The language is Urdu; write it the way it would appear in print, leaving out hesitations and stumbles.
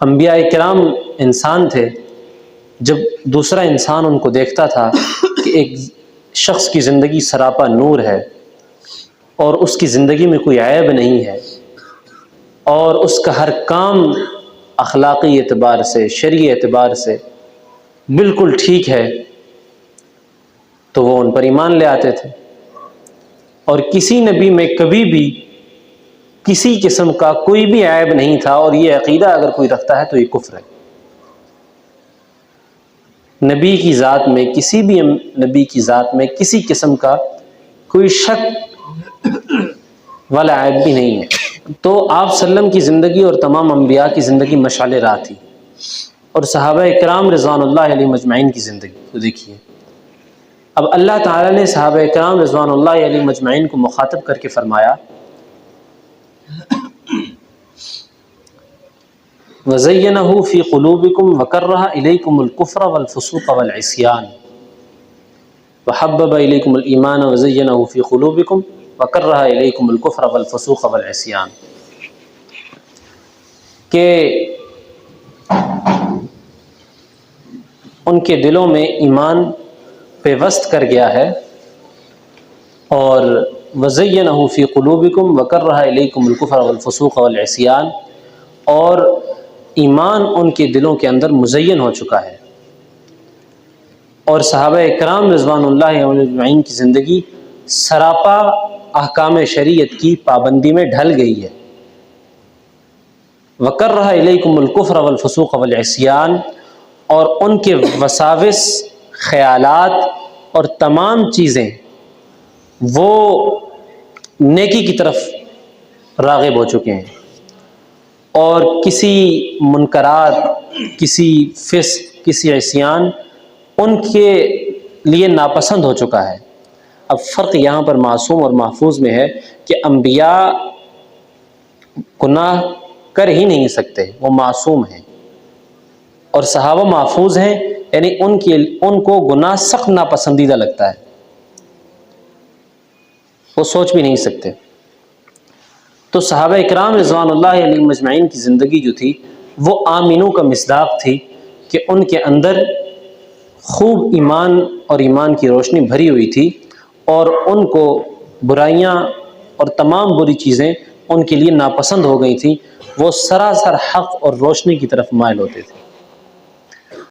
انبیاء کرام انسان تھے، جب دوسرا انسان ان کو دیکھتا تھا کہ ایک شخص کی زندگی سراپا نور ہے اور اس کی زندگی میں کوئی عیب نہیں ہے اور اس کا ہر کام اخلاقی اعتبار سے، شرعی اعتبار سے بالکل ٹھیک ہے، تو وہ ان پر ایمان لے آتے تھے۔ اور کسی نبی میں کبھی بھی کسی قسم کا کوئی بھی عیب نہیں تھا، اور یہ عقیدہ اگر کوئی رکھتا ہے تو یہ کفر ہے۔ نبی کی ذات میں، کسی بھی نبی کی ذات میں کسی قسم کا کوئی شک والا عیب بھی نہیں ہے۔ تو آپ صلی اللہ علیہ وسلم کی زندگی اور تمام انبیاء کی زندگی مشعل راہ تھی، اور صحابہ کرام رضوان اللہ علیہ مجمعین کی زندگی کو دیکھیے۔ اب اللہ تعالیٰ نے صحابہ کرام رضوان اللہ علیہ مجمعین کو مخاطب کر کے فرمایا وَزَيَّنَهُ فِي قُلُوبِكُمْ وَكَرَّهَ إِلَيْكُمُ الْكُفْرَ وَالْفُسُوقَ وَالْعِصْيَانَ وَحَبَّبَ إِلَيْكُمُ الْإِيمَانَ وَزَيَّنَهُ فِي قُلُوبِكُمْ وَكَرَّهَ إِلَيْكُمُ الْكُفْرَ وَالْفُسُوقَ وَالْعِصْيَانَ، کہ ان کے دلوں میں ایمان پیوست کر گیا ہے، اور وَزَيَّنَهُ فِي قُلُوبِكُمْ وَكَرَّهَ إِلَيْكُمُ الْكُفْرَ وَالْفُسُوقَ وَالْعِصْيَانَ، اور ایمان ان کے دلوں کے اندر مزین ہو چکا ہے، اور صحابہ کرام رضوان اللہ علیہ کی زندگی سراپا احکام شریعت کی پابندی میں ڈھل گئی ہے۔ وَكَرَّهَ إِلَيْكُمُ الْكُفْرَ وَالْفُسُوقَ وَالْعِصْيَانَ، اور ان کے وساوس، خیالات اور تمام چیزیں وہ نیکی کی طرف راغب ہو چکے ہیں، اور کسی منکرات، کسی فسق، کسی عصیان ان کے لیے ناپسند ہو چکا ہے۔ اب فرق یہاں پر معصوم اور محفوظ میں ہے کہ انبیاء گناہ کر ہی نہیں سکتے، وہ معصوم ہیں، اور صحابہ محفوظ ہیں، یعنی ان کو گناہ سخت ناپسندیدہ لگتا ہے، وہ سوچ بھی نہیں سکتے۔ تو صحابہ اکرام رضوان اللہ علیہ مجمعین کی زندگی جو تھی وہ آمینوں کا مصداق تھی، کہ ان کے اندر خوب ایمان اور ایمان کی روشنی بھری ہوئی تھی، اور ان کو برائیاں اور تمام بری چیزیں ان کے لیے ناپسند ہو گئی تھیں، وہ سراسر حق اور روشنی کی طرف مائل ہوتے تھے۔